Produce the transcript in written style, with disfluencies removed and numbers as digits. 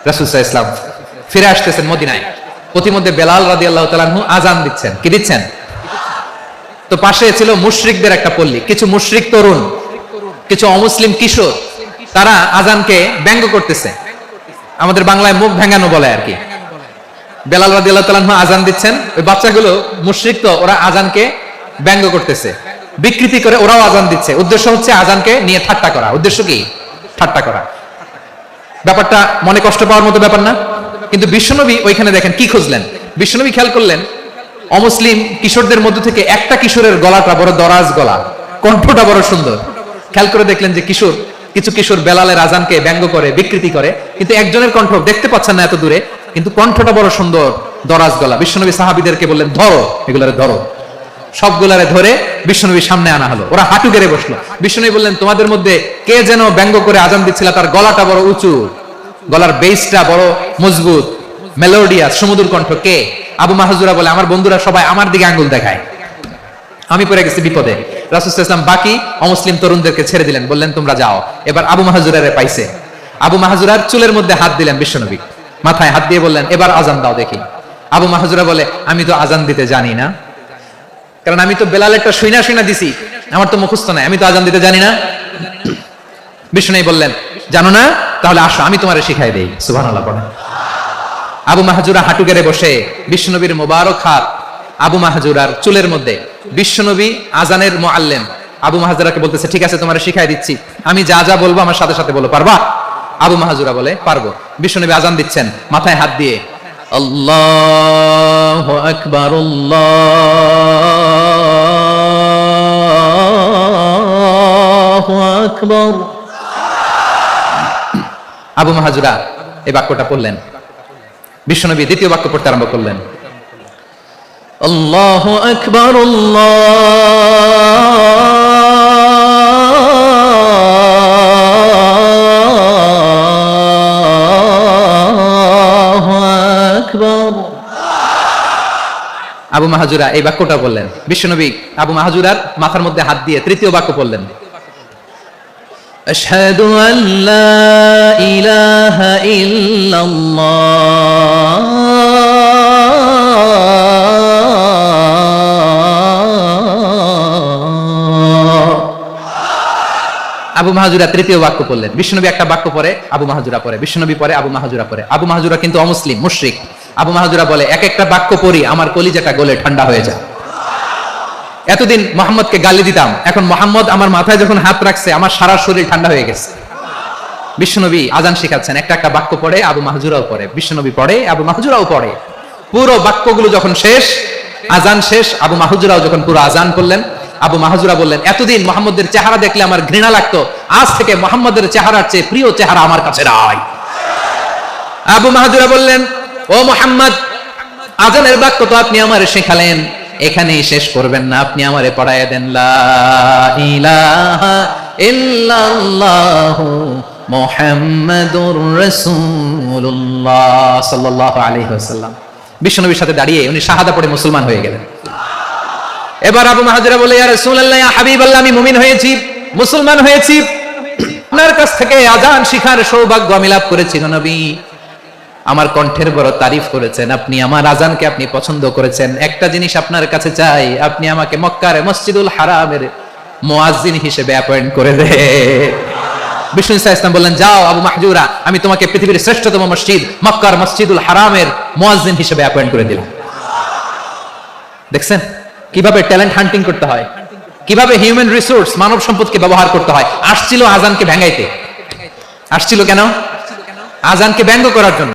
রাসূল সাল্লাল্লাহু আলাইহি ওয়াসাল্লাম ফিরে আসতেছেন মদিনায়। প্রতিমধ্যে বেলাল রাদিয়াল্লাহু তাআলা আনহু আযান দিচ্ছেন। কি দিচ্ছেন? তো পাশে ছিল মুশরিকদের একটা পল্লী, কিছু মুশরিক তরুণ, কিছু অমুসলিম কিশোর, তারা আযানকে ব্যঙ্গ করতেছে। আমাদের বাংলায় মুখ ভেঙানো বলে আর কি। বেলাল রাদিয়াল্লাহু তাআলা আনহু আযান দিচ্ছেন, ওই বাচ্চাগুলো মুশরিক, তো ওরা আযানকে ব্যঙ্গ করতেছে, বিকৃতি করে ওরাও আযান দিচ্ছে। উদ্দেশ্য হচ্ছে আযানকে নিয়ে ঠাট্টা করা। উদ্দেশ্য কি? ঠাট্টা করা। ব্যাপারটা মনে কষ্ট পাওয়ার মতো ব্যাপার না? কিন্তু বিশ্বনবী ওইখানে দেখেন কি খুঁজলেন। বিশ্বনবী খেয়াল করলেন অমুসলিম কিশোরদের মধ্য থেকে একটা কিশোরের গলাটা বড় দরাজ গলা, কণ্ঠটা বড় সুন্দর। খেয়াল করে দেখলেন যে কিছু কিশোর বেলালের আযানকে ব্যঙ্গ করে, বিকৃতি করে, কিন্তু একজনের কণ্ঠ দেখতে পাচ্ছেন না এত দূরে, কিন্তু কণ্ঠটা বড় সুন্দর, দরাজ গলা। বিশ্বনবী সাহাবীদেরকে বললেন, ধরো এগুলারে, ধরো। সবগুলারে ধরে বিশ্বনবীর সামনে আনা হলো। ওরা হাঁটু গেড়ে বসলো। বিশ্বনবী বললেন, তোমাদের মধ্যে কে যেন ব্যঙ্গ করে আযান দিচ্ছিল, তার গলাটা বড় উঁচু, গলার বেসটা বড় মজবুত, মেলোডিয়াস, সুমধুর কণ্ঠ, কে? আবু মাহজুরা বলে, আমার বন্ধুরা সবাই আমার দিকে আঙ্গুল দেখায়, আমি পড়ে গেছি বিপদে। রাসূল সাল্লাল্লাহু আলাইহি ওয়াসাল্লাম বাকি অমুসলিম তরুণদেরকে ছেড়ে দিলেন, বললেন তোমরা যাও। এবার আবু মাহজুরারে পাইছে। আবু মাহজুরার চুলের মধ্যে হাত দিলেন বিশ্বনবী, মাথায় হাত দিয়ে বললেন, এবার আযান দাও দেখি। আবু মাহজুরা বলে, আমি তো আযান দিতে জানি না, কারণ আমি তো বেলালেরটা শুইনা দিছি, আমার তো মুখস্থ নাই, আমি তো আযান দিতে জানি না। বিশ্বনবী বললেন, জানো না? তাহলে আসো, আমি তোমারে শিখাই দেই। সুবহানাল্লাহ পড়েন। আবু মাহজুরা হাঁটু গেড়ে বসে বিশ্বনবীর মোবারক হাত আবু মাহজুরার চুলের মধ্যে। বিশ্বনবী আযানের মুআল্লিম আবু মাহজুরাকে বলতেছে, ঠিক আছে তোমারে শিখাই দিচ্ছি, আমি যা যা বলবো আমার সাথে সাথে বলো, পারবা? আবু মাহজুরা বলে, পারবো। বিশ্বনবী আযান দিচ্ছেন, মাথায় হাত দিয়ে আল্লাহু আকবার, আল্লাহু আকবার। আবু মাহজুরা এই বাক্যটা পড়লেন। বিশ্বনবী দ্বিতীয় বাক্য পড়তে আরম্ভ করলেন, আল্লাহু আকবার, আল্লাহু আকবার। আবু মাহজুরা এই বাক্যটা বললেন। বিশ্বনবী আবু মাহজুরার মাথার মধ্যে হাত দিয়ে তৃতীয় বাক্য পড়লেন, আশহাদু আল্লা ইলাহা ইল্লাল্লাহ, আবু মাহজুরা তৃতীয় বাক্য পড়লেন। বিশ্বনবী একটা বাক্য পরে আবু মাহজুরা পরে, বিশ্বনবী পরে আবু মাহজুরা পরে। আবু মাহজুরা কিন্তু অমুসলিম, মুশরিক। আবু মাহজুরা বলে, এক একটা বাক্য পড়ি আমার কলিজাটা গলে ঠান্ডা হয়ে যায়। এতদিন মুহাম্মদকে গালি দিতাম, এখন মুহাম্মদ আমার মাথায় যখন হাত রাখছে আমার সারা শরীর ঠান্ডা হয়ে গেছে। বিশ্বনবী আযান শিখাচ্ছেন, একটা একটা বাক্য পড়ে আবু মাহজুরাও পড়ে, বিশ্বনবী পড়ে, আবু মাহজুরাও পড়ে। পুরো বাক্যগুলো যখন শেষ, আযান শেষ, আবু মাহজুরাও যখন পুরো আযান করলেন, আবু মাহজুরা বললেন, এতদিন মুহাম্মদের চেহারা দেখলে আমার ঘৃণা লাগতো, আজ থেকে মুহাম্মদের চেহারার চেয়ে প্রিয় চেহারা আমার কাছে নাই। আবু মাহজুরা বললেন, ও মুহাম্মদ, আযানের বাক্য তো আপনি আমারে শেখালেন, এখানেই শেষ করবেন না, আপনি আমারে পড়ায়া দেন, লা ইলাহা ইল্লাল্লাহু মুহাম্মাদুর রাসূলুল্লাহ সাল্লাল্লাহু আলাইহি ওয়াসাল্লাম। বিশ্বনবীর সাথে দাঁড়িয়ে উনি শাহাদা পড়ে মুসলমান হয়ে গেলেন। এবার আবু মাহজুরা বলে, ইয়া রাসূলুল্লাহ, ইয়া হাবিবাল্লাহ, আমি মুমিন হয়েছি, মুসলমান হয়েছি, আপনার কাছ থেকে আযান শিখার সৌভাগ্য আমি লাভ করেছি। নবী আমার কণ্ঠের বড় তারিফ করেছেন, আপনি আমার আযানকে আপনি পছন্দ করেছেন। একটা জিনিস আপনার কাছে চাই, আপনি আমাকে মক্কার মসজিদুল হারামের মুয়াজ্জিন হিসেবে অ্যাপয়েন্ট করে দেন। বিষ্ণু সাল্লাল্লাহু আলাইহি ওয়াসাল্লাম বললেন, যাও আবু মাহজুরা, আমি তোমাকে পৃথিবীর শ্রেষ্ঠতম মসজিদ মক্কার মসজিদুল হারামের মুয়াজ্জিন হিসেবে অ্যাপয়েন্ট করে দিলাম। দেখছেন কিভাবে ট্যালেন্ট হান্টিং করতে হয়, কিভাবে হিউম্যান রিসোর্স মানব সম্পদকে ব্যবহার করতে হয়। আসছিল আযানকে ভেঙাইতে, আসছিল কেন? আযানকে ব্যঙ্গ করার জন্য।